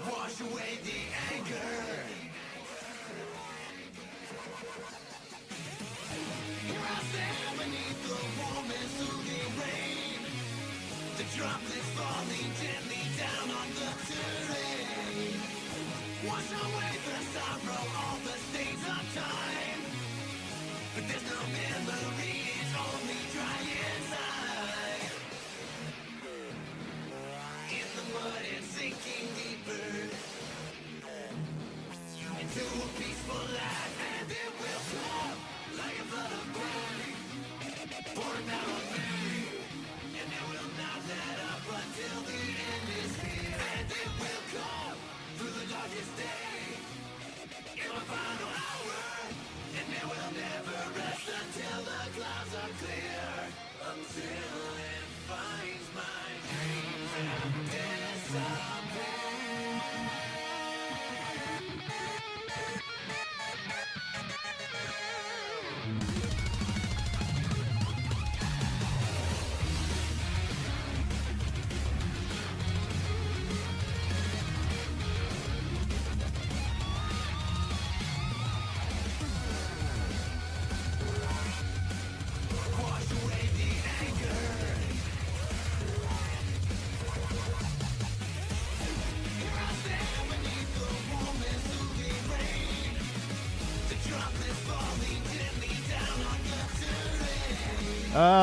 Wash away the anger. Here I stand beneath the warm and soothing rain. The droplets falling gently down on the terrain. Wash away the sorrow, all the stains of time. But there's no memory, it's only dry inside. In the mud and sinking deeper into a peaceful life, and it will come like a flood of rain, pouring down on me, and it will not let up until the end is here. And it will come through the darkest day, in my final hour, and it will never rest until the clouds are clear, until it finds my dreams and disappears.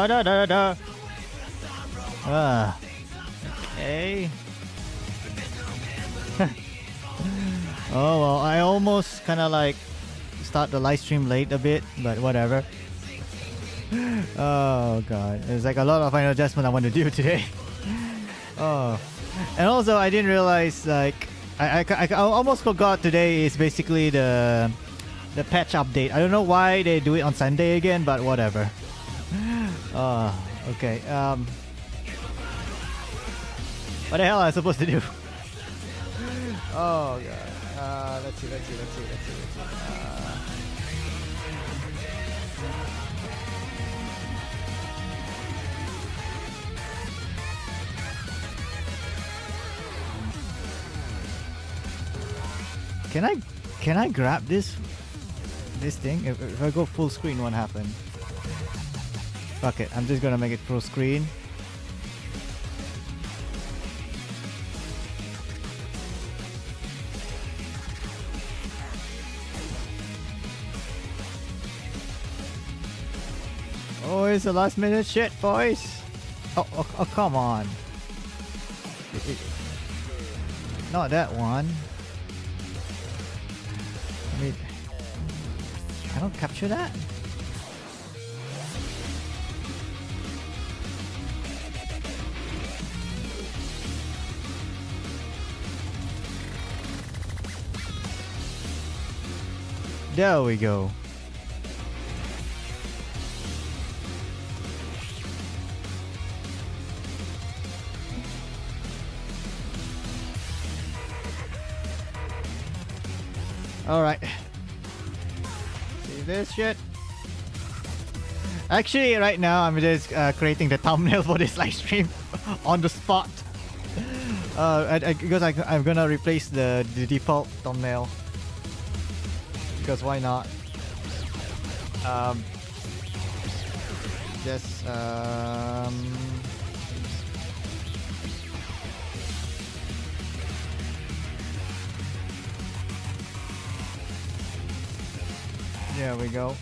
Da da da. Okay. Oh well, I almost kind of like start the live stream late a bit, but whatever. Oh god, there's like a lot of final adjustment I want to do today. Oh, and also I didn't realize like I almost forgot today is basically the patch update. I don't know why they do it on Sunday again, but whatever. Okay. What the hell am I supposed to do? Oh god. Let's see. Can I grab this thing? If I go full screen, what happened? Fuck it, I'm just gonna make it full screen. Oh, it's the last minute shit, boys. Oh, come on. Not that one. I mean, I don't capture that. There we go. All right. See this shit? Actually, right now I'm just creating the thumbnail for this live stream on the spot. Because I'm gonna replace the default thumbnail. Because why not? Just there we go.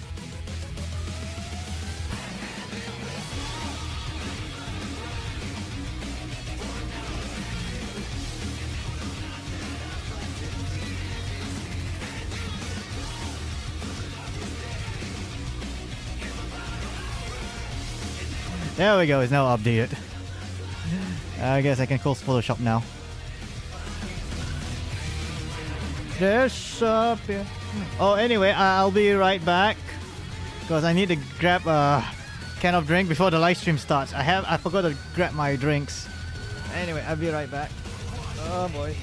There we go, it's now updated. I guess I can close Photoshop now. Disappear. Oh, anyway, I'll be right back because I need to grab a can of drink before the live stream starts. I forgot to grab my drinks. Anyway, I'll be right back. Oh boy.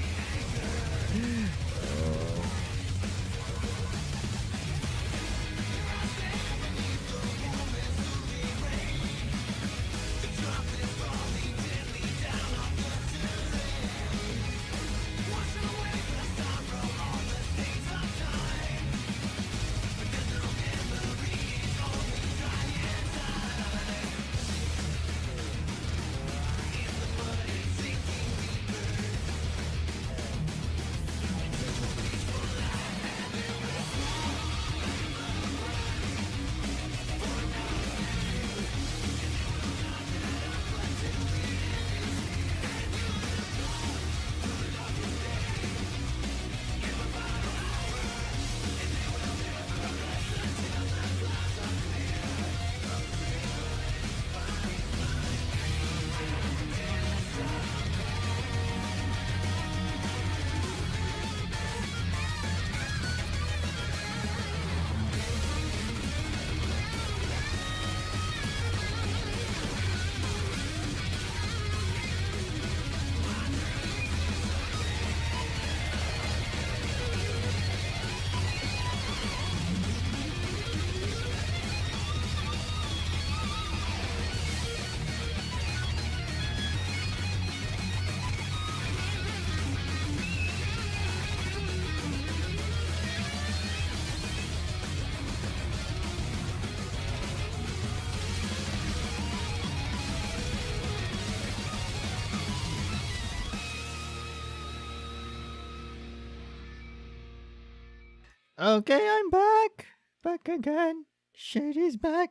Okay, I'm back. Back again. Shady's back.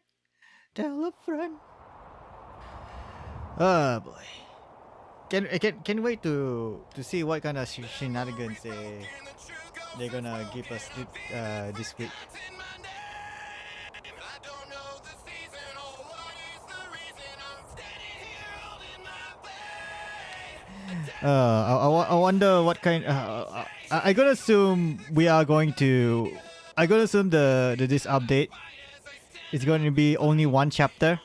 Tell a friend. Oh boy. Can wait to see what kind of shenanigans they're gonna give us this week. I wonder what kind. I gonna assume we are going to. I gonna assume the this update is going to be only one chapter,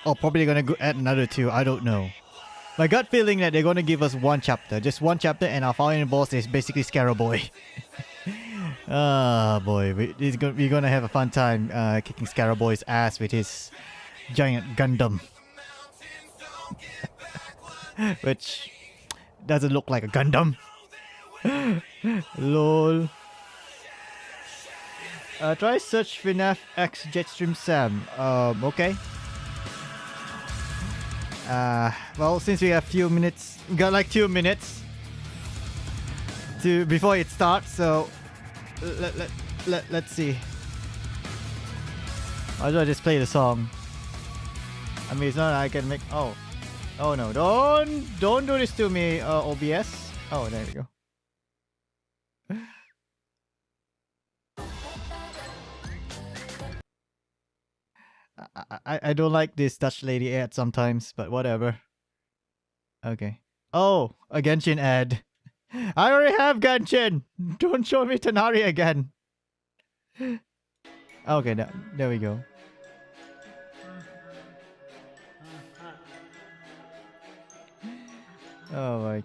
or probably gonna add another two. I don't know. My gut feeling that they're gonna give us one chapter, just one chapter, and our final boss is basically Scarab Boy. Ah boy, we're gonna have a fun time kicking Scarab Boy's ass with his giant Gundam, which doesn't look like a Gundam. Lol. Try search FNAF X Jetstream Sam. Okay. Well, since we have few minutes, we got like 2 minutes to before it starts, so let's see. Why do I just play the song? I mean, it's not I can make. Oh no! Don't do this to me, OBS. Oh, there we go. I don't like this Dutch lady ad sometimes, but whatever. Okay. Oh, a Genshin ad. I already have Genshin! Don't show me Tanari again. Okay, there we go. Oh my...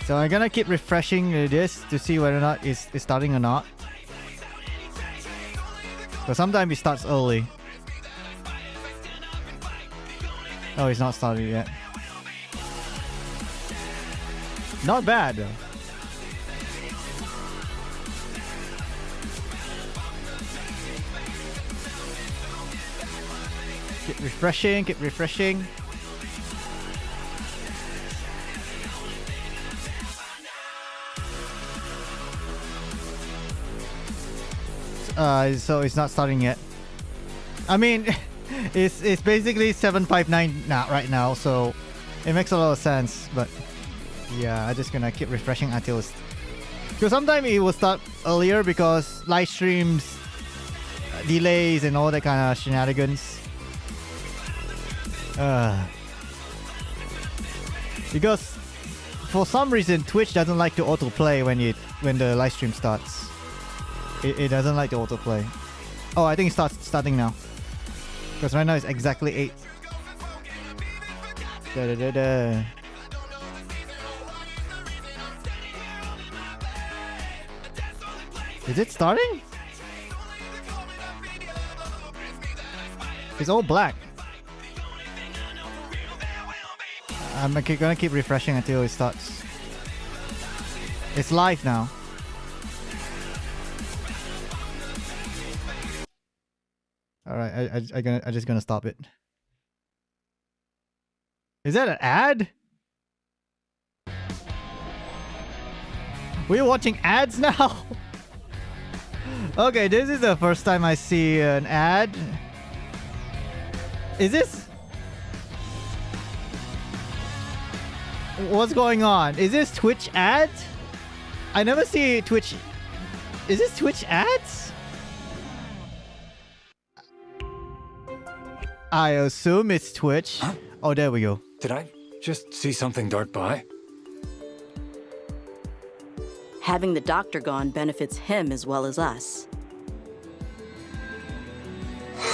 So I'm gonna keep refreshing this to see whether or not it's starting or not. But sometimes it starts early. Oh, it's not started yet. Not bad though. Keep refreshing, keep refreshing. So it's not starting yet. I mean, it's basically 7:59 now right now, so it makes a lot of sense. But yeah, I'm just gonna keep refreshing until it's. Because sometimes it will start earlier because live streams, delays, and all that kind of shenanigans. Because for some reason Twitch doesn't like to autoplay when the live stream starts. It doesn't like to autoplay. Oh, I think it's starting now. Because right now it's exactly 8. Is it starting? It's all black. I'm gonna keep refreshing until it starts. It's live now. Alright, I'm just gonna stop it. Is that an ad? We're watching ads now? Okay, this is the first time I see an ad. Is this? What's going on? Is this Twitch ads? I never see Twitch. Is this Twitch ads? I assume it's Twitch. Huh? Oh, there we go. Did I just see something dart by? Having the doctor gone benefits him as well as us.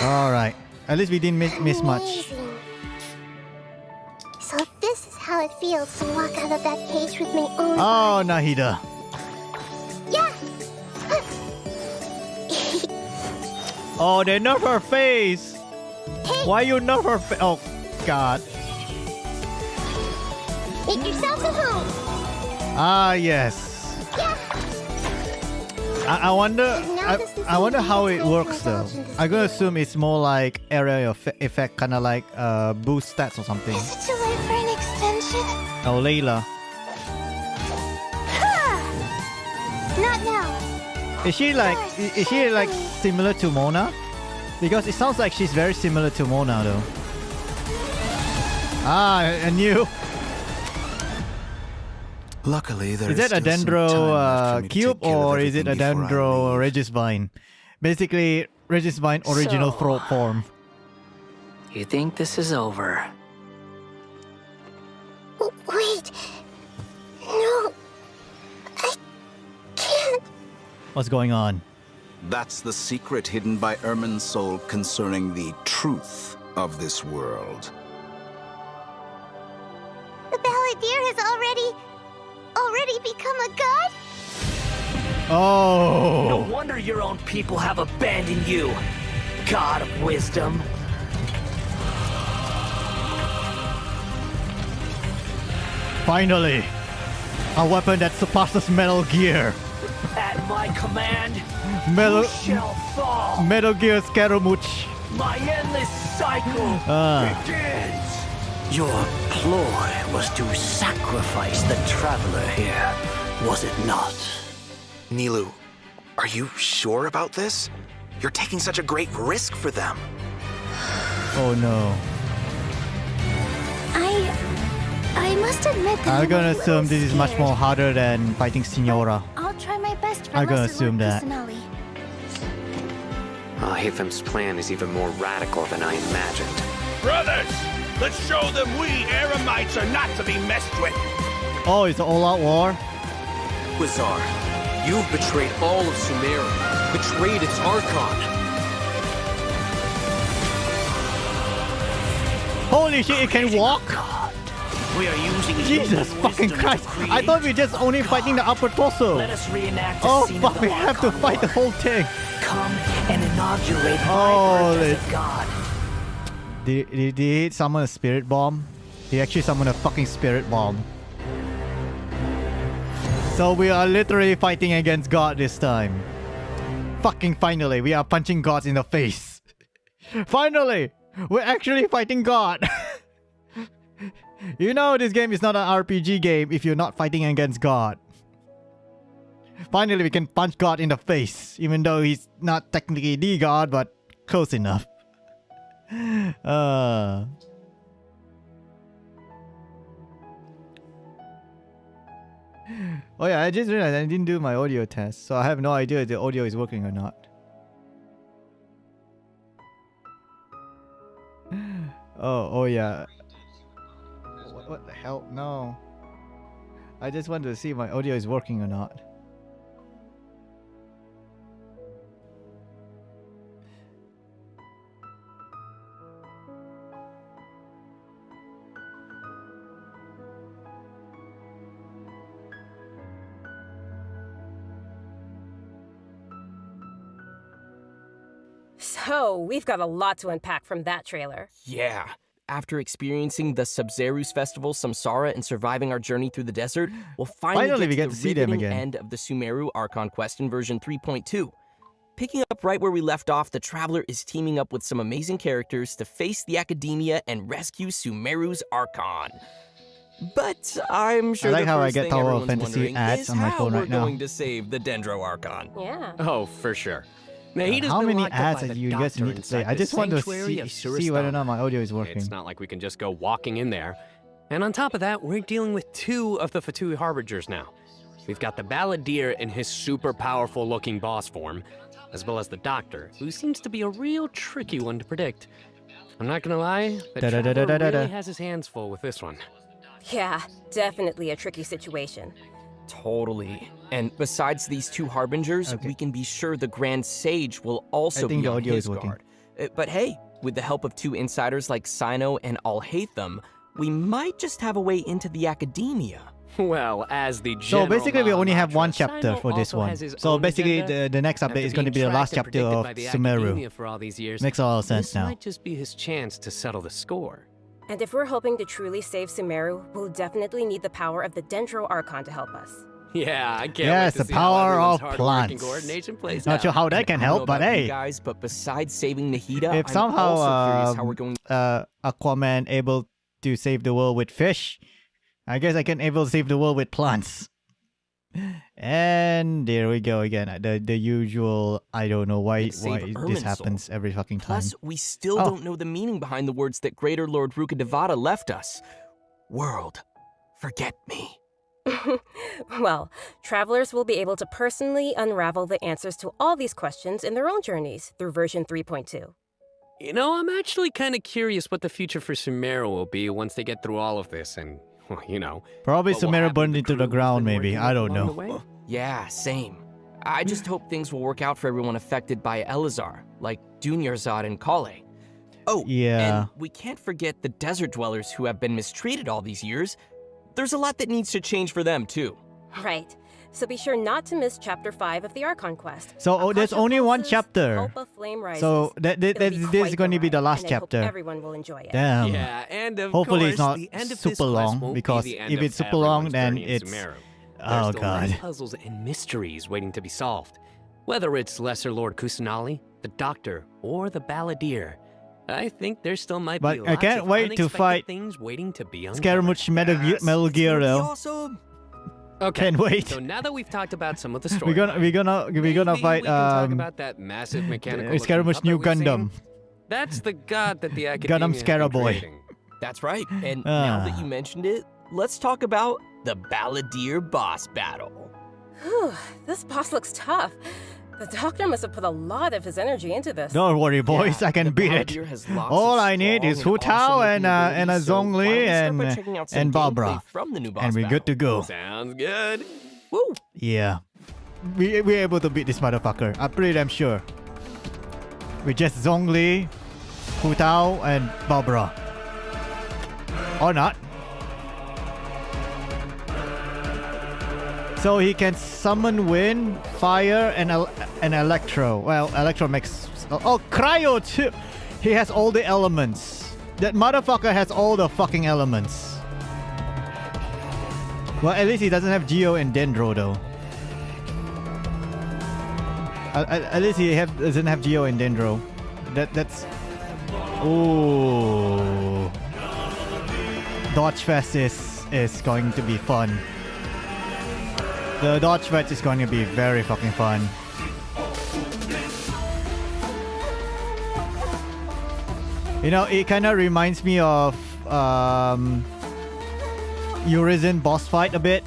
Alright. At least we didn't miss much. Amazing. So this is how it feels to walk out of that cage with my own Oh, body. Nahida. Yeah! Oh, they nerf her face. Hey, Why you nerf her face? Oh, God. make yourself at home! Ah, yes. Yeah! I wonder. Now this is I wonder how it something works though. indulge in this I'm gonna way. assume it's more like area effect, kind of like boost stats or something. Is it too late for an extension? Oh, Layla. Not now. Is she like similar to Mona? Because it sounds like she's very similar to Mona though. Ah, I knew. Luckily, there Is that a still some time left for Dendro me to cube take care of or is it a everything before I Dendro leave. Regisvine? Basically, Regisvine original So- throat form. You think this is over? Wait. No. I can't. What's going on? That's the secret hidden by Ermin's soul concerning the truth of this world. The balladeer has already become a god? Oh! No wonder your own people have abandoned you, God of Wisdom. Finally! A weapon that surpasses Metal Gear! At my command, Metal, you shall fall. Metal Gear Scaramouche! My endless cycle begins. Your ploy was to sacrifice the traveler here, was it not? Nilu, are you sure about this? You're taking such a great risk for them. Oh no. I must admit that I'm gonna a little assume this is much scared. more harder than fighting Signora. I'll try my best for I'm gonna lesser Lord assume that. Kusanali. Hatham's plan is even more radical than I imagined. Brothers, let's show them we Eremites are not to be messed with. Oh, it's an all-out war? Quasar, you've betrayed all of Sumeru, betrayed its Archon. Holy shit, it can walk? We are using Jesus human fucking wisdom Christ! to I create. thought we were just only fighting the upper torso. Let us reenact a Oh scene fuck, of the we have to Archon fight the War. whole thing. Come and inaugurate my Holy- birth as a god. Did he summon a spirit bomb? He actually summoned a fucking spirit bomb. So we are literally fighting against God this time. Fucking finally, we are punching gods in the face. Finally! We're actually fighting God! You know this game is not an RPG game if you're not fighting against God. Finally, we can punch God in the face, even though he's not technically the God, but close enough. Oh yeah, I just realized I didn't do my audio test, so I have no idea if the audio is working or not. Oh yeah. What the hell? No. I just wanted to see if my audio is working or not. So, we've got a lot to unpack from that trailer. Yeah. After experiencing the Sub-Zerus Festival, Samsara, and surviving our journey through the desert, we'll finally we get get to to the see them riveting again. end of the Sumeru Archon quest in version 3.2. Picking up right where we left off, the Traveler is teaming up with some amazing characters to face the Academia and rescue Sumeru's Archon. But I'm sure I like the how I first get thing Tower of everyone's Fantasy wondering ads is on my how phone we're right now. going to save the Dendro Archon. Yeah. Oh, for sure. Nahida's How been many locked up ads by that the you guys doctor need to play? inside I the just want to sanctuary of see whether or not my audio is working. It's not like we can just go walking in there. And on top of that, we're dealing with two of the Fatui Harbingers now. We've got the Balladeer in his super powerful looking boss form, as well as the Doctor, who seems to be a real tricky one to predict. I'm not gonna lie, the Traveler really has his hands full with this one. Yeah, definitely a tricky situation. Totally. And besides these two Harbingers, Okay. we can be sure the Grand Sage will also think be the on audio his is working. guard. But hey, with the help of two insiders like Sino and Alhaitham, we might just have a way into the Academia. Well, as the So general basically, we only have one mantra, chapter Sino for this also one. has his So own basically, agenda. the next After update is going to being be the last tracked and chapter predicted of by the Sumeru. Academia for all these years, Makes a lot of sense this now. might just be his chance to settle the score. And if we're hoping to truly save Sumeru, we'll definitely need the power of the Dendro Archon to help us. Yeah, I can't Yes, wait to the see how power everyone's of hard work plants. and coordination plays Not out. sure how that can I don't know help, but about you hey, guys, but besides saving Nahida, if I'm somehow also curious how we're going. Aquaman able to save the world with fish, I guess I can able to save the world with plants. And there we go again. The usual. I don't know why this happens every fucking time. Plus, we still don't know the meaning behind the words that Greater Lord Rukkhadevata left us. World, forget me. Well, travelers will be able to personally unravel the answers to all these questions in their own journeys through version 3.2. You know, I'm actually kind of curious what the future for Sumeru will be once they get through all of this and, well, you know. Probably what will Sumeru happen burned to into the crew who's ground, been maybe. working I with don't along know. the way. Yeah, same. I just hope things will work out for everyone affected by Elazar, like Dunyarzad and Kale. Oh, yeah. And we can't forget the desert dwellers who have been mistreated all these years. There's a lot that needs to change for them, too. Right. So be sure not to miss Chapter 5 of the Archon quest. So there's only one chapter. So this is going to be the last chapter. Everyone will enjoy it. Damn. Yeah, and of Hopefully course, it's not the end of super this quest long, won't because be the end if of it's super long, everyone's then journey in it's... Sumeru. Oh, There's still many God. puzzles and mysteries waiting to be solved. Whether it's Lesser Lord Kusanali, the Doctor, or the Balladeer, I think there still might But be I lots can't of wait to unexpected fight things waiting to be uncovered. Scaramouche Metal Gear though. Awesome. Okay, Can't wait. so now that we've talked about some of the story, We're gonna fight we can talk about that massive mechanical Scaramouche New Gundam. That's the god that the Academia Gundam has been Scaraboy. creating. That's right. And now that you mentioned it, let's talk about the Balladeer boss battle. Whew, this boss looks tough. The Doctor must have put a lot of his energy into this. Don't worry, boys. I can beat it. All I need is Hu Tao and a Zhongli and Barbara, and we're good to go. Sounds good. Woo! Yeah, we're able to beat this motherfucker. I'm pretty damn sure. With just Zhongli, Hu Tao, and Barbara, or not. So he can summon wind, fire, and electro. Well, electro makes... Oh, cryo too! He has all the elements. That motherfucker has all the fucking elements. Well, at least he doesn't have Geo and Dendro though. At least he doesn't have Geo and Dendro. That's... Ooh. Dodge Fest is going to be fun. The Dodge Fest is going to be very fucking fun. You know, it kind of reminds me of Urizen boss fight a bit.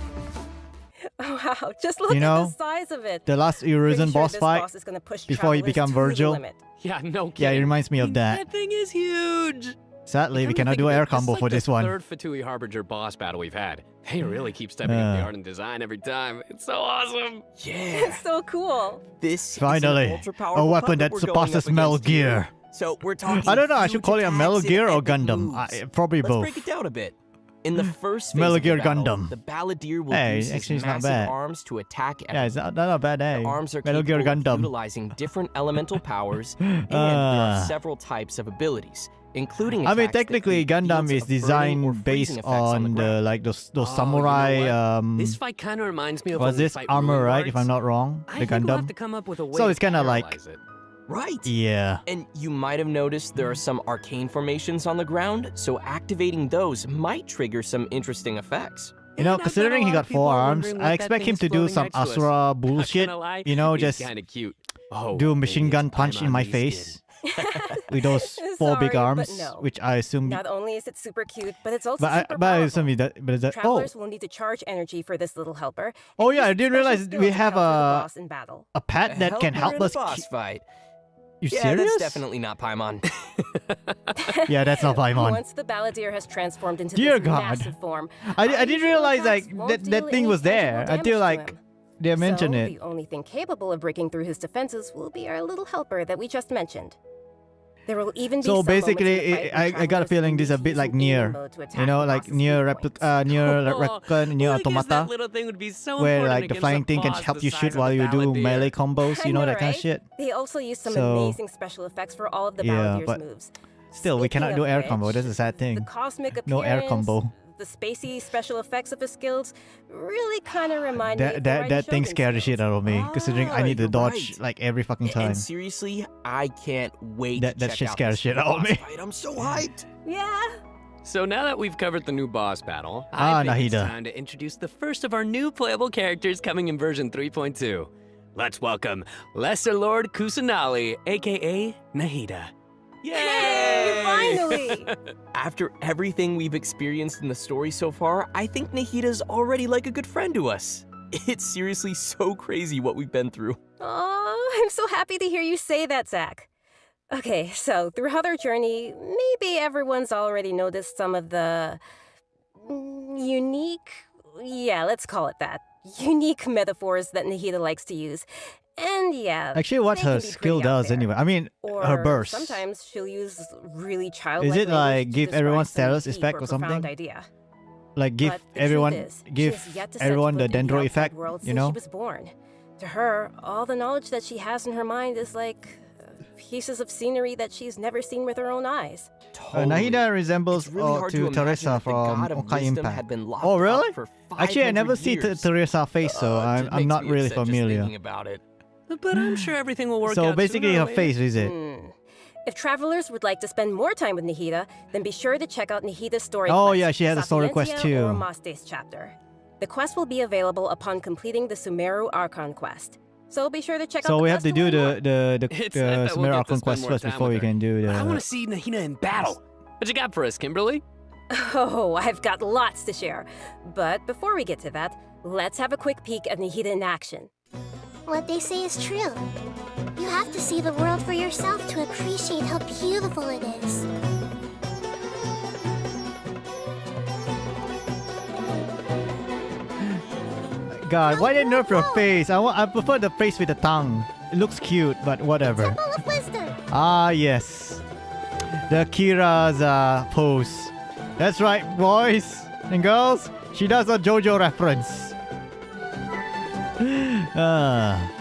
Wow, just look You know, at the size of it. The last Urizen Pretty sure boss this fight boss is gonna push before he travelers became to the Virgil. limit. Yeah, no kidding. Yeah, it reminds me of that. That thing is huge. Sadly, we Come to cannot think do of air it, combo like for this one. Third Fatui Harbinger boss battle we've had. They really keep stepping up the art and design every time. It's so awesome. Yeah. It's so cool. This Finally, is an ultra-powerful a weapon puppet that we're going surpasses up Metal against here. Gear. So we're talking I don't know, I should huge call it a Metal attacks Gear and or epic Gundam. moves. Probably Let's both. break it down a bit. In the first phase Metal of the Gear battle, Gundam. the Balladeer will Hey, use actually his it's not massive bad. arms to attack Yeah, it's everyone. not bad, eh? The arms are Metal Gear capable of Gundam. utilizing different elemental powers, and there are several types of abilities, including I mean, attacks that technically, create Gundam fields is of burning or designed based freezing effects on the on ground. the like those Oh, samurai. you know what? This fight kind of reminds me of Was when we this fight armor, ruler right? If I'm guards. not wrong, I the think we'll have Gundam. to come up with a way So it's to kind of like, paralyze it. Right. yeah. And you might have noticed there are some arcane formations on the ground, so activating those might trigger some interesting effects. You know, And I bet considering a he lot of got people 4 are arms, wondering I what that expect thing him is to do floating some next to us. Asura Not bullshit. gonna lie, You know, he's just kind of cute. Oh, do a machine maybe gun it's punch in my Paimon face skin. with those 4 big Sorry, arms, but no. which I assume. Not only is it super cute, but it's also But super I powerful. assume but is that? Oh, Travelers will need to charge energy for this little helper. oh and yeah, I use didn't special realize skills we to have counter the a boss in battle. pet that can help in a us. boss fight. You Yeah, serious? that's definitely not Paimon. Yeah, that's not Paimon. Once the Balladeer has transformed into Dear this God. massive form, I our didn't usual realize attacks like won't that deal thing any was there tangible until damage to like him. they mentioned So, it. the only thing capable of breaking through his defenses will be our little helper that we just mentioned. There will even be So some moments in the basically, fight when I got a travelers feeling will this is a need bit to like use an aiming Nier. mode to You attack know, the like boss's Nier weak points. Replica, Nier I guess Automata, that little thing would be so where important like the against flying a thing can boss help the you size shoot of while the you do Balladeer. melee combos. You know, that kind of right? shit. They also use some So- amazing special effects for all of the Yeah, Balladier's but moves. Still, we Speaking cannot do of air which, combo. That's a sad The thing. cosmic No air appearance, combo. the spacey special effects of his skills really kind of remind me of the That thing Raiden scared the shit out of me, considering I need to you're dodge right. like every fucking time. And seriously, I can't wait That to check shit out scared this the shit boss out of me. fight. I'm so hyped. Yeah. So now that we've covered the new boss battle, I think it's Nahida. time to introduce the first of our new playable characters coming in version 3.2. Let's welcome Lesser Lord Kusanali, aka Nahida. Yay! Hey, finally! After everything we've experienced in the story so far, I think Nahida's already like a good friend to us. It's seriously so crazy what we've been through. Oh, I'm so happy to hear you say that, Zach. Okay, so throughout our journey, maybe everyone's already noticed some of the unique, let's call it that, unique metaphors that Nahida likes to use. And yeah, Actually, what they can her be pretty skill out does there. anyway. I mean, Or her burst. sometimes she'll use really childlike Is it like language to give describe everyone some status deep effect or profound something? idea. Like give But the everyone truth is, she give has yet to set everyone the foot in dendro outside effect, world you since know? she was born. To her, all the knowledge that she has in her mind is like pieces of scenery that she's never seen with her own eyes. Nahida resembles It's really hard to to imagine Teresa that the from God of Okai Wisdom Impact. had been locked Oh, really? up for Actually, I never 500 see years. Teresa's face, so It I'm makes not me really upset just familiar. thinking about it. But I'm sure everything will work out. So basically, sooner or her later. face is it? If travelers would like to spend more time with Nahida, then be sure to check out Nahida's story Oh, quest, yeah, she has a story quest Sapientia too. or Maste's chapter. The quest will be available upon completing the Sumeru Archon quest. So be sure to check out So the we have quest to do learn more. the It's nice that we'll Sumer get to Archon spend quest more first time before with we her. can do But I want the. to see Nahida in battle. What you got for us, Kimberly? Oh, I've got lots to share. But before we get to that, let's have a quick peek at Nahida in action. What they say is true. You have to see the world for yourself to appreciate how beautiful it is. God, why they nerf your face? I prefer the face with the tongue. It looks cute, but whatever. Temple of Wisdom. Ah, yes. The Kira's pose. That's right, boys and girls. She does a JoJo reference. Ah.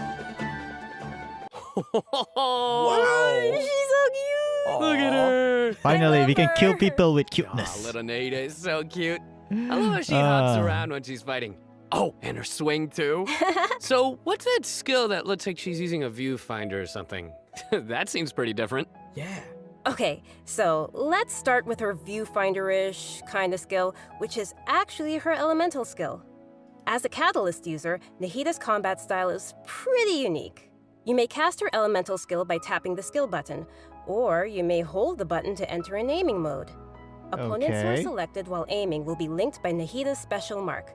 Wow! She's so cute! Look at her! Finally, we can kill her. people with Aw, cuteness. little Nahida is so cute. I love how she hops Ah. around when she's fighting. Oh, and her swing too. So, what's that skill that looks like she's using a viewfinder or something? That seems pretty different. Yeah. Okay, so let's start with her viewfinder-ish kind of skill, which is actually her elemental skill. As a catalyst user, Nahida's combat style is pretty unique. You may cast her elemental skill by tapping the skill button, or you may hold the button to enter an aiming mode. Opponents who are Okay. selected while aiming will be linked by Nahida's special mark.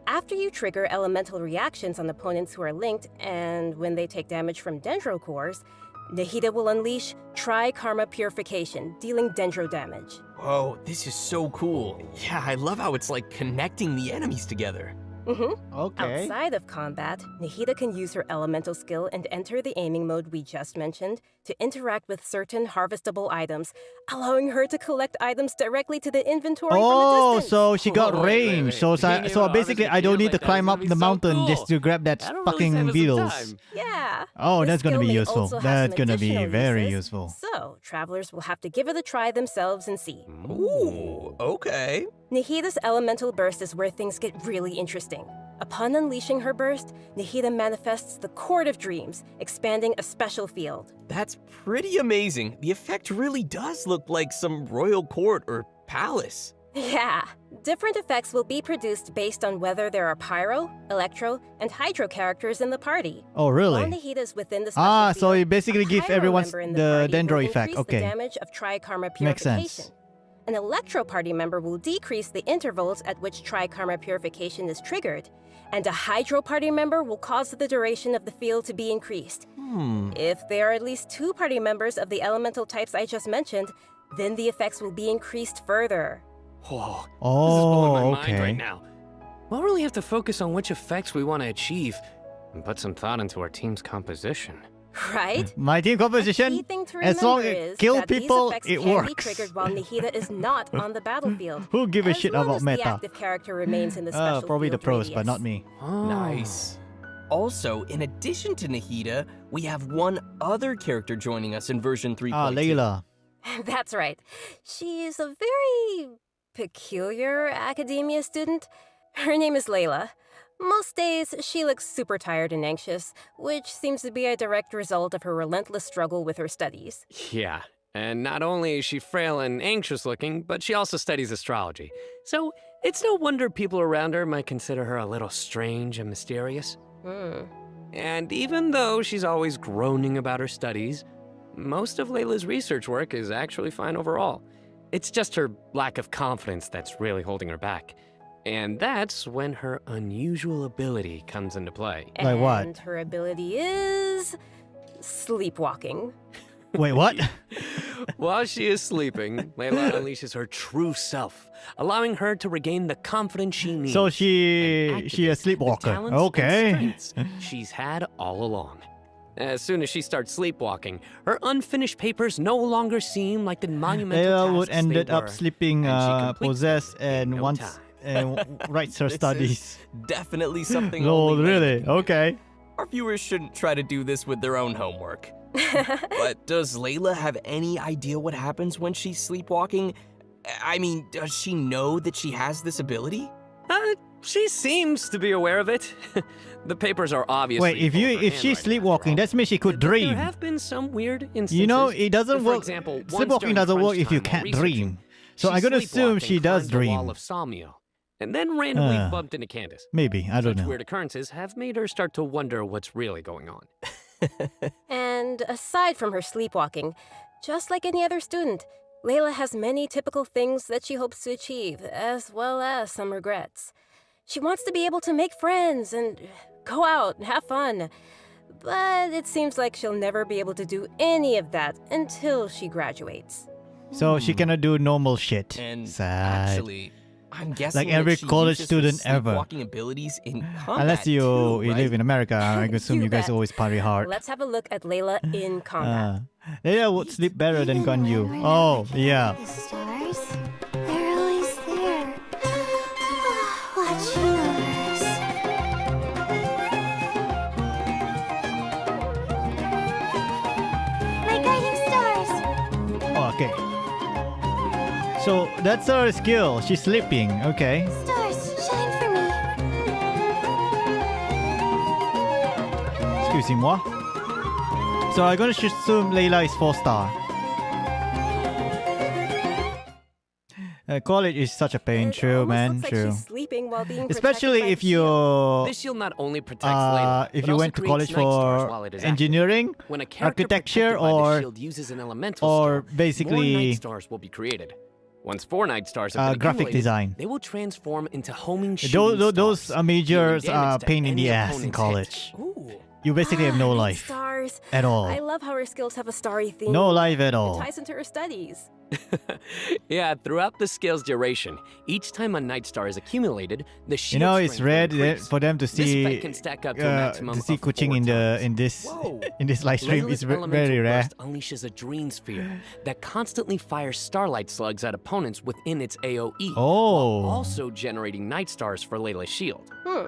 After you trigger elemental reactions on opponents who are linked, and when they take damage from dendro cores, Nahida will unleash Tri-Karma Purification, dealing dendro damage. Whoa, this is so cool. Yeah, I love how it's like connecting the enemies together. Okay. Outside of combat, Nahida can use her elemental skill and enter the aiming mode we just mentioned to interact with certain harvestable items, allowing her to collect items directly to the inventory from a Oh, distance. so she got Wait, wait, range. wait. So, Being able so to basically, harvest I don't need to materials like that climb is up gonna the be so mountain cool. just to grab that That'll really fucking save us some beetles. time. Yeah. Oh, This that's gonna skill be may useful. also have That's some gonna be additional very uses, useful. So, travelers will have to give it a try themselves and see. Ooh, okay. Nahida's elemental burst is where things get really interesting. Upon unleashing her burst, Nahida manifests the Court of Dreams, expanding a special field. That's pretty amazing. The effect really does look like some royal court or palace. Yeah, different effects will be produced based on whether there are pyro, electro, and hydro characters in the party. Oh, While really? Nahida is within the special Ah, field, so you basically a give pyro everyone member in the party dendro will effect. increase Okay. the damage of Tri-Karma Makes Purification. sense. An electro party member will decrease the intervals at which Tri-Karma Purification is triggered, and a hydro party member will cause the duration of the field to be increased. If there are at least 2 party members of the elemental types I just mentioned, then the effects will be increased further. Whoa, this is Oh, blowing my okay. mind right now. We'll really have to focus on which effects we want to achieve and put some thought into our team's composition. Right? My team A key composition, thing to as long remember as it is kill that people, these effects it can works. be triggered while Nahida is not on the battlefield. Who give a as shit long about as the meta? active character remains in the special Probably the field pros, but radius. not me. Nice. Also, in addition to Nahida, we have one other character joining us in version 3.2. Ah, Layla. That's right. She's a very peculiar academia student. Her name is Layla. Most days, she looks super tired and anxious, which seems to be a direct result of her relentless struggle with her studies. Yeah, And not only is she frail and anxious looking, but she also studies astrology. So it's no wonder people around her might consider her a little strange and mysterious. And even though she's always groaning about her studies, most of Layla's research work is actually fine overall. It's just her lack of confidence that's really holding her back. And that's when her unusual ability comes into play. Like what? And her ability is sleepwalking. Wait, what? While she is sleeping, Layla unleashes her true self, allowing her to regain the confidence she needs. So and she a activate the sleepwalker. talents and Okay. strengths she's had all along. As soon as she starts sleepwalking, her unfinished papers no longer seem like the monumental Layla would tasks they ended up were, sleeping and she completes possessed them in and no once time. writes her This is studies. Definitely something Oh, only Layla really? can do. Okay. Our viewers shouldn't try to do this with their own homework. But does Layla have any idea what happens when she's sleepwalking? I mean, does she know that she has this ability? She seems to be aware of it. The papers are obviously. Wait, if full of her she's handwriting, sleepwalking, after all. that means she could But dream. There have been some weird instances. You know, it doesn't For work. example, once Sleepwalking during doesn't work crunch if you time while can't researching, dream. So she I'm gonna assume sleepwalked she and does climbed the wall dream. of Somniel, and then randomly Ah. bumped into Candace. Maybe, I don't Such know. weird occurrences have made her start to wonder what's really going on. And aside from her sleepwalking, just like any other student, Layla has many typical things that she hopes to achieve, as well as some regrets. She wants to be able to make friends and go out and have fun. But it seems like she'll never be able to do any of that until she graduates. So she cannot do normal shit. And Sad. actually, I'm guessing Like that every she college uses her student ever. sleepwalking abilities in combat Unless you too, you right? live in America, I assume You you guys bet. always party hard. Let's have a look at Layla in combat. Layla would sleep better than Ganyu. Oh, yeah. The stars, they're always there. Watching us. My guiding stars. Okay. So that's her skill. She's sleeping. Okay. Stars, shine for me. Excusez-moi. So I'm gonna assume Layla is 4-star. College is such a pain. It True, almost man. looks like True. she's sleeping while being Especially protected by if the shield. you This shield not only protects Layla, if but you also went to creates college night stars for while it is active. engineering, When a character architecture, protected by the or shield uses an elemental or skill, more basically night stars will be created. Once 4 night stars have been graphic accumulated, design. they will transform into homing shooting Those stars, majors dealing are damage to pain in the any ass in opponent's college. hit. Ooh. You basically have no Night life Stars. at all. I love how her skills have a starry theme. No life at It all. ties into her studies. Yeah, throughout the skill's duration, each time a night star is accumulated, the You shield know, it's strength will rare increase. for them to This see effect can stack up to a maximum to see of Kuching 4 in times. this Whoa. in this live stream. Layla's It's very elemental rare. burst unleashes a dream sphere that constantly fires starlight slugs at opponents within its AoE, Oh. while also generating night stars for Layla's shield. Hmm.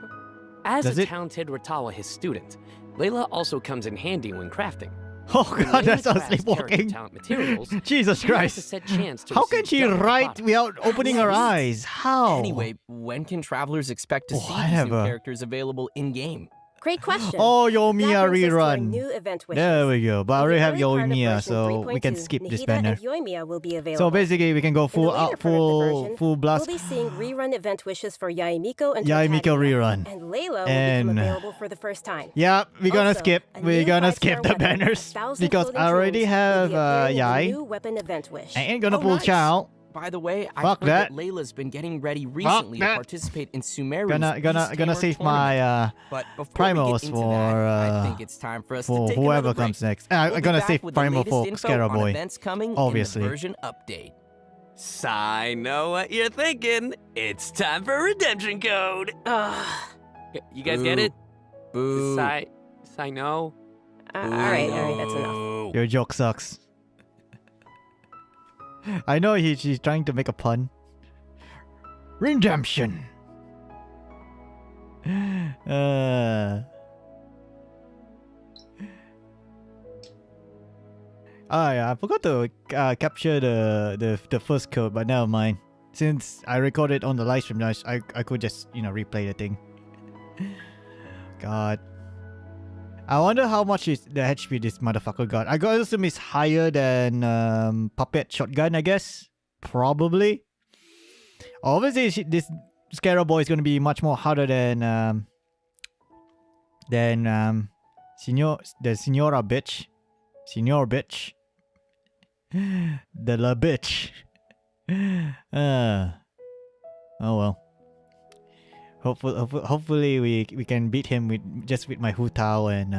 As Does a it- talented Ratawa, his student, Layla also comes in handy when crafting. Oh When god, Layla that's how crafts character sleepwalking. talent materials, Jesus she has a Christ. set chance to How can receive she double write products. without opening her eyes? How? Anyway, when can travelers expect to see these Whatever. new characters available in-game? Great question. Oh, That Yoimiya brings us to our rerun. new event wishes. There we go. But I In the already have early part of Yoimiya, version so we can 3.2, skip this Nahida banner. and Yoimiya will be available. So basically, we can go In the full later part of the version, full blast. We'll be seeing rerun event wishes for Yaimiko and Yaimiko Totadina, rerun. and Layla And- will become available for the first time. Yeah, we're gonna Also, skip. a We're new gonna 5-star skip the weapon, banners 1,000 because floating I already dreams, will have be appearing in the Yai. new weapon event wish. I ain't gonna Oh, pull nice. Chow. By the way, I Fuck heard that. that Layla's been getting ready recently to that. participate in Sumeru's Gonna Beast save Tamer my tournament. But before primals we get into for that, I think it's time for us to for take whoever another break. comes next. We'll I'm be gonna back save with the primal latest for info Scarab on Boy. events coming Obviously. in the version update. So I know what you're thinking. It's time for redemption code. You guys get it? Boo. Sai no. All right, that's enough. Your joke sucks. I know she's trying to make a pun. Redemption. Oh yeah, I forgot to capture the first code, but never mind. Since I recorded on the live stream, I could just replay the thing. God. I wonder how much is the HP this motherfucker got. I got to assume it's higher than Puppet Shotgun, I guess. Probably. Obviously, this Scarab Boy is going to be much more harder than Senora bitch. Senor bitch. The la bitch. Oh well. Hopefully we can beat him with my Hu Tao and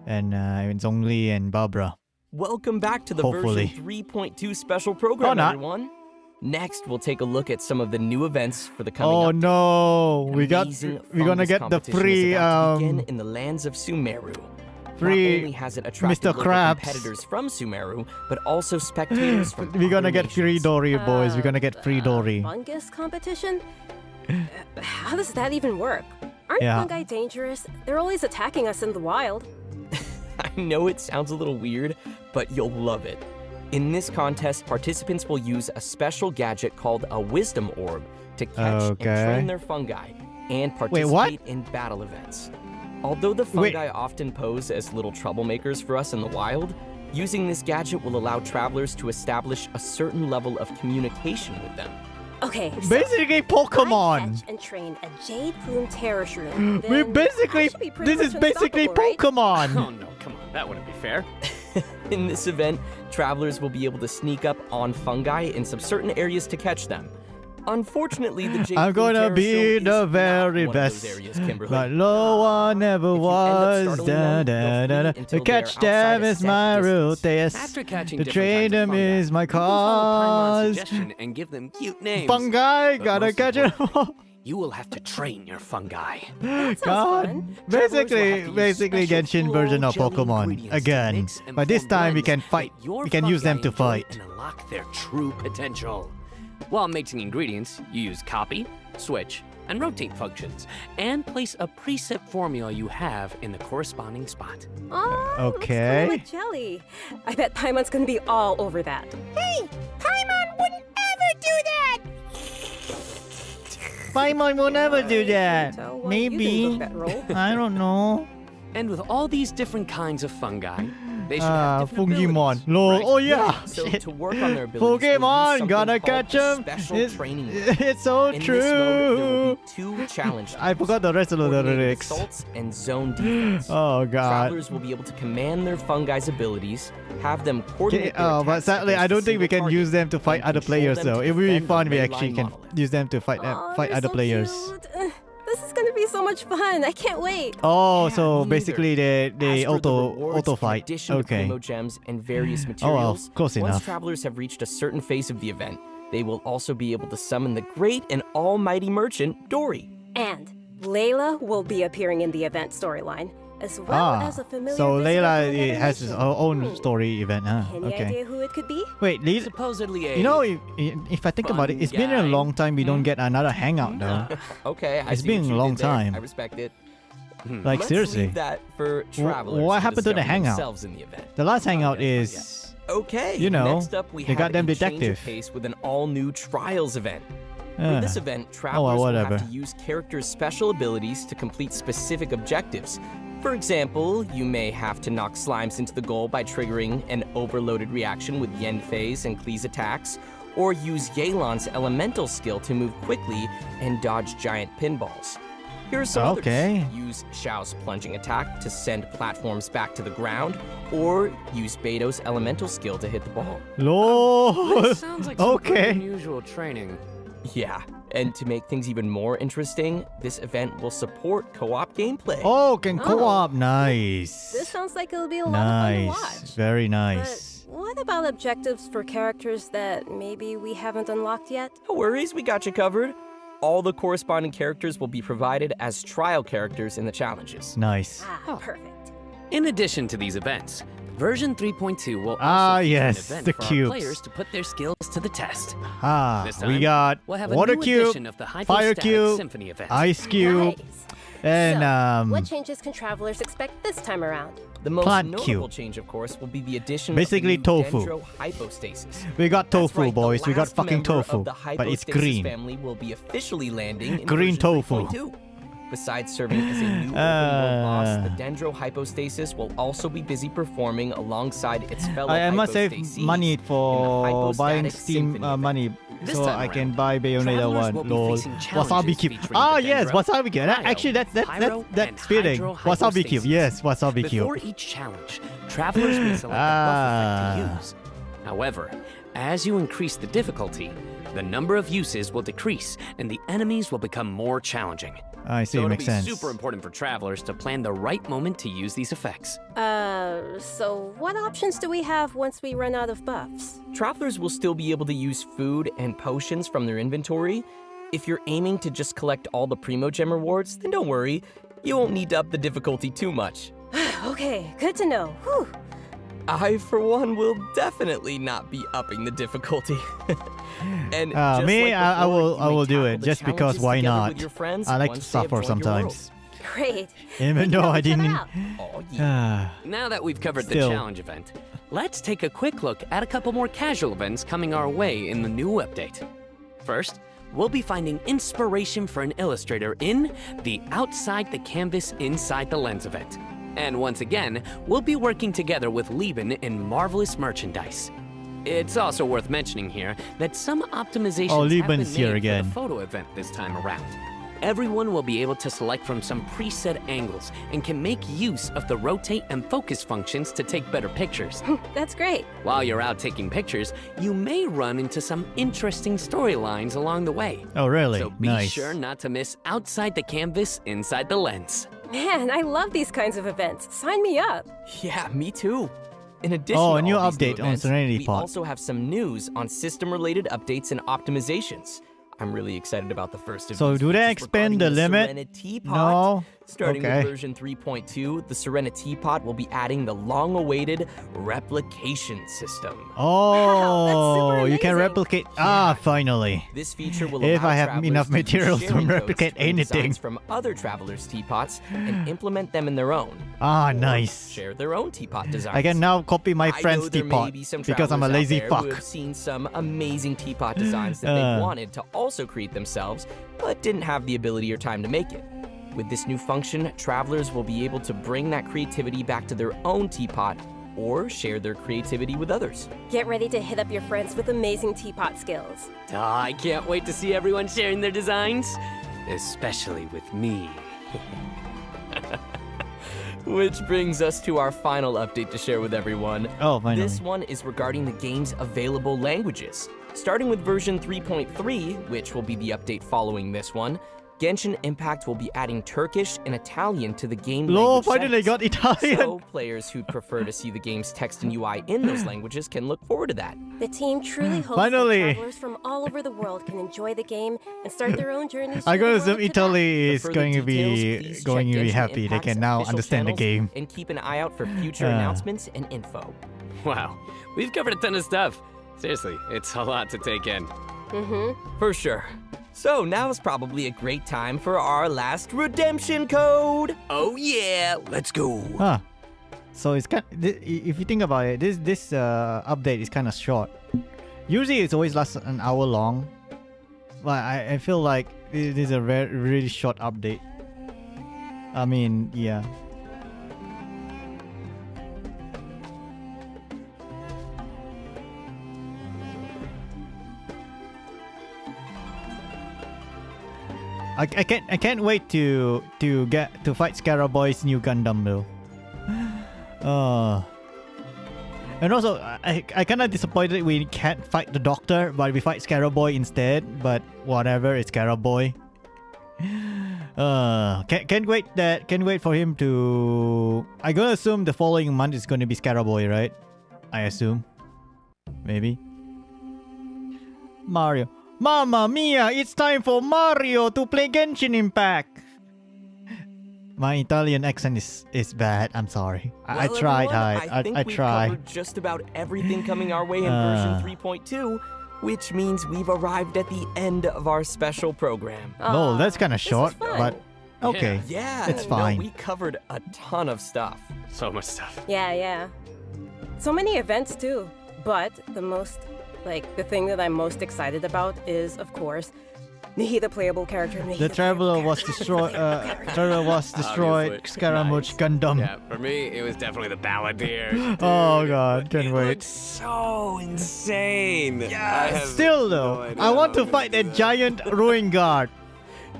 Zhongli and Barbara. Welcome back to the Hopefully. version 3.2 special program, not. everyone. Next, we'll take a look at some of the new events for the coming Oh up. no, we're gonna Fungus get the competition free is about to begin in the lands of Sumeru. free Not only has it attracted Mr. local Krabs. competitors from Sumeru, but also spectators from We're gonna other get free nations. Dory, boys. We're gonna get free Dory. Fungus competition? How does that even work? Aren't Yeah. fungi dangerous? They're always attacking us in the wild. I know it sounds a little weird, but you'll love it. In this contest, participants will use a special gadget called a Wisdom Orb to catch and train their fungi and participate in battle events. Although the fungi often pose as little troublemakers for us in the wild, using this gadget will allow travelers to establish a certain level of communication with them. Okay, so Basically I Pokemon. catch and train a Jade Plume Terror Shroom. We then basically I should be pretty this is much basically unstoppable, right? Pokemon. Oh no, come on, that wouldn't be fair. In this event, travelers will be able to sneak up on fungi in some certain areas to catch them. Unfortunately, the Jade I'm Plume gonna Terror be Shroom the is very not one of best, those areas, Kimberly. but no one ever If you end up was. startling them, you'll flee To until catch they're outside them a is set my distance. route. After catching To different train kinds of them fungi, is my you can follow Paimon's cause. suggestion and give them cute names. Fungi, But gotta most catch it. importantly, you will have to train your fungi. That sounds God, fun. basically Genshin version of Pokemon again. But this time we can fight. We can use them to fight. And unlock their true potential. While mixing ingredients, you use copy, switch, and rotate functions, and place a preset formula you have in the corresponding spot. Oh, Okay. looks kinda like jelly. I bet Paimon's gonna be all over that. Hey, Paimon wouldn't ever do that! Paimon will never do that. So, you Maybe. can book that role. I don't know. And with all these different kinds of fungi, they should have different Fungimon. abilities, Lol. right? Oh yeah. So Shit. to work on their abilities, we'll use Pokemon, something gotta called catch a him. special training mode. It's so In true. this mode, there will be two challenge I forgot the rest of the coordinated lyrics. assaults and zone defense. Oh god. Travelers will be able to command their fungi's abilities, have them coordinate their Oh, but attacks sadly, I against don't a think we single can use target them to fight and other control players them though. to It would be defend fun if we the actually mainline can monolith. use them to fight Aw, fight they're other so players. cute. This is gonna be so much fun. I can't wait. Oh, Yeah, so me basically neither. they As for the auto rewards, in fight. addition to Okay. Primo gems and various Oh materials, well, close once enough. travelers have reached a certain phase of the event, they will also be able to summon the great and almighty merchant, Dory. And Layla will be appearing in the event storyline, as well as a familiar so visitor Layla from another has his nation. own story event, huh? Any Okay. idea who it could be? Wait, Layla, Supposedly a you know, if I think about it, it's been a Fungi. long time we don't get another hangout though. Okay, I It's see been what a you long did there. time. I respect it. Like Let's seriously. leave that for travelers. what happened to the discover hangout? themselves in the event. The last hangout is Okay. You know, next up we the have goddamn a change of detective. pace with an all-new trials event. For this event, well, travelers will whatever. have to use characters' special abilities to complete specific objectives. For example, you may have to knock slimes into the goal by triggering an overloaded reaction with Yen Phase and Klee's attacks, or use Yelan's elemental skill to move quickly and dodge giant pinballs. Here are some Okay. others. Use Xiao's plunging attack to send platforms back to the ground, or use Beto's elemental skill to hit the ball. LOL. This sounds like some pretty Okay. unusual training. Yeah, and to make things even more interesting, this event will support co-op gameplay. Oh, can Oh. co-op. Nice. This sounds like it'll be a lot of fun to Nice. watch. Very nice. But what about objectives for characters that maybe we haven't unlocked yet? No worries, we got you covered. All the corresponding characters will be provided as trial characters in the challenges. Nice. Perfect. In addition to these events, version 3.2 will also Ah, feature yes, an event the for our cubes. players to put their skills to the test. Ah, This we time, got we'll have a water new cube, edition of the fire Hydrostatic cube, Symphony event. ice cube, Nice. and So, what changes can travelers expect this time around? The most Plant notable cube. change, of course, will be the addition Basically of the new tofu. Dendro hypostasis. we got That's tofu, right, the boys. We got last fucking member tofu, of the but it's hypostasis green. family will be officially landing in Green version tofu. 3.2. Besides serving as a new open world boss, the Dendro Hypostasis will also be busy performing alongside its fellow I must save hypostases money in the for buying Hypostatic Steam Symphony event. money This so time I can around, buy Bayonetta travelers 1. will be Lol. facing Wasabi challenges Cube. featuring Ah, the yes, Dendro, Wasabi Cube. Actually, Pyro, that's and fitting. Wasabi Cube. Hydrohypostasis. Yes, Wasabi Cube. Before each challenge, travelers may select a buff effect to use. However, as you increase the difficulty, the number of uses will decrease and the enemies will become more challenging. I see, So it'll makes be sense. super important for travelers to plan the right moment to use these effects. So what options do we have once we run out of buffs? Travelers will still be able to use food and potions from their inventory. If you're aiming to just collect all the Primo Gem rewards, then don't worry. You won't need to up the difficulty too much. Okay, good to know. Whew. I, for one, will definitely not be upping the difficulty. And just me, like I before, will you may do tackle it the just because challenges why together not? with your friends I like to once they have suffer joined your world. sometimes. Great. Even We can though help I each other didn't. out. Oh, yeah. Now that we've covered Still. the challenge event, let's take a quick look at a couple more casual events coming our way in the new update. First, we'll be finding inspiration for an illustrator in the Outside the Canvas Inside the Lens event. And once again, we'll be working together with Lieben in Marvelous Merchandise. It's also worth mentioning here that some optimizations have been Lieben's made here for again. the photo event this time around. Everyone will be able to select from some preset angles and can make use of the rotate and focus functions to take better pictures. That's great. While you're out taking pictures, you may run into some interesting storylines along the way. Oh, really? So be Nice. sure not to miss Outside the Canvas, Inside the Lens. Man, I love these kinds of events. Sign me up. Yeah, me too. In addition Oh, to a new all these update on events, Serenity we Pod. also have some news on system-related updates and optimizations. I'm really excited about the first of So these, do they which is expand regarding the limit? Serenity Pod. No? Starting Okay. with version 3.2, the Serenity Pod will be adding the long-awaited replication system. Oh, you can amazing. replicate. Ah, finally. This feature will If allow I have travelers enough to use materials to sharing codes replicate create designs anything. from other travelers' teapots and implement them in their own. Ah, Or nice. Share their own teapot designs. I can now copy my I friend's know there may teapot be some because I'm a travelers out lazy there fuck. Who have seen some amazing teapot designs that they wanted to also create themselves, but didn't have the ability or time to make it. With this new function, travelers will be able to bring that creativity back to their own teapot or share their creativity with others. Get ready to hit up your friends with amazing teapot skills. I can't wait to see everyone sharing their designs, especially with me. Which brings us to our final update to share with everyone. Oh, finally. This one is regarding the game's available languages. Starting with version 3.3, which will be the update following this one, Genshin Impact will be adding Turkish and Italian to the game Lol, language finally settings. got Italian. So players who'd prefer to see the game's text and UI in those languages can look forward to that. The team truly hopes Finally. that travelers from all over the world can enjoy the game and start their own journeys. I through gotta the assume world of Italy For is further going to details, be please going to check be Genshin happy. They Impact's can now official understand the channels game. and keep an eye out for future announcements and info. Wow, we've covered a ton of stuff. Seriously, it's a lot to take in. For sure. So now is probably a great time for our last redemption code. Oh yeah, let's go. Huh. So it's kind. If you think about it, this update is kind of short. Usually it's always lasts an hour long, but I feel like it is a really short update. I mean, yeah. I can't wait to fight Scarab Boy's new Gundam though. And also I kind of disappointed we can't fight the Doctor, but we fight Scarab Boy instead. But whatever, it's Scarab Boy. Can't wait for him to. I'm gonna assume the following month is gonna be Scarab Boy, right? I assume, maybe. Mario. Mamma mia, it's time for Mario to play Genshin Impact. My Italian accent is bad. I'm sorry. I Well, tried. everyone, I think I we've tried. covered just about everything coming our way in version 3.2, which means we've arrived at the end of our special program. No, that's kind of short, fun. but okay. Yeah, it's fine. No, we covered a ton of stuff. So much stuff. Yeah. So many events too. But the thing that I'm most excited about is, of course, Nahida playable character. Nahida The Traveler was destroyed. Traveler was destroyed. Obviously. Scaramouche Gundam. Yeah, for me, it was definitely the Balladeer. Oh god, can't It wait. looks so insane. Still though, I want to fight that giant ruin guard.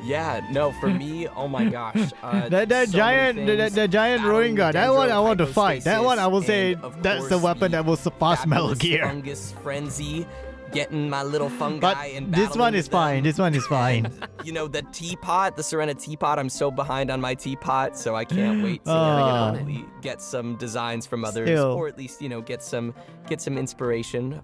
Yeah, no, for me, oh my gosh. That so giant, many things. the giant Battling ruin guard. That one I want to fight. That one I will dendrohypostasis, say and of that's the course weapon that will surpass Metal fabulous Gear. Fungus frenzy, getting my little fungi But and this one battling is with fine. them. This one is fine. You know, the teapot, the Serena teapot, I'm so behind on my teapot, so I can't wait to hopefully get some designs from others, Still. or at least, you know, get some inspiration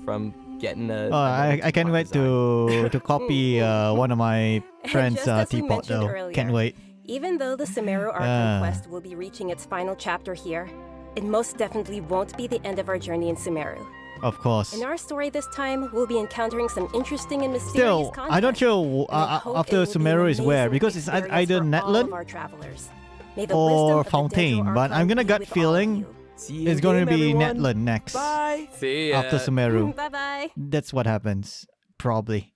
from getting a. I can't wait to copy one of my friends' Just as we teapot mentioned though. earlier, Can't wait. Even though the Sumeru Archon quest will be reaching its final chapter here, it most definitely won't be the end of our journey in Sumeru. Of course. In our story this time, we'll be encountering some interesting and mysterious Still, content. I don't know and I hope after it will be an Sumeru is where amazing because it's experience either for all Netland of our travelers. May the wisdom or of the Fontaine, Dendro but I'm Archon gonna be gut with all of feeling you. See you it's going to game, be everyone. Netland next Bye. See ya. after Sumeru. Bye-bye. That's what happens, probably.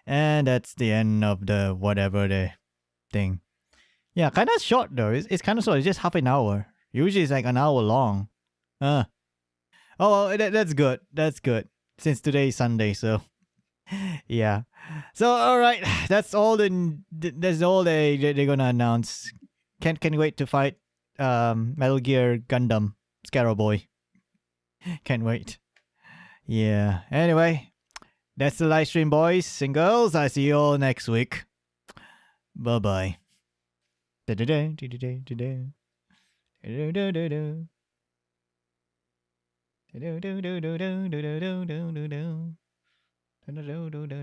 And that's the end of the whatever the thing. Yeah, kind of short though. It's kind of short. It's just half an hour. Usually it's like an hour long. Oh, well, that's good. That's good. Since today is Sunday, so yeah. So all right, that's all. That's all they're gonna announce. Can't wait to fight Metal Gear Gundam Scarab Boy. Can't wait. Yeah. Anyway, that's the live stream, boys and girls. I see you all next week. Bye bye.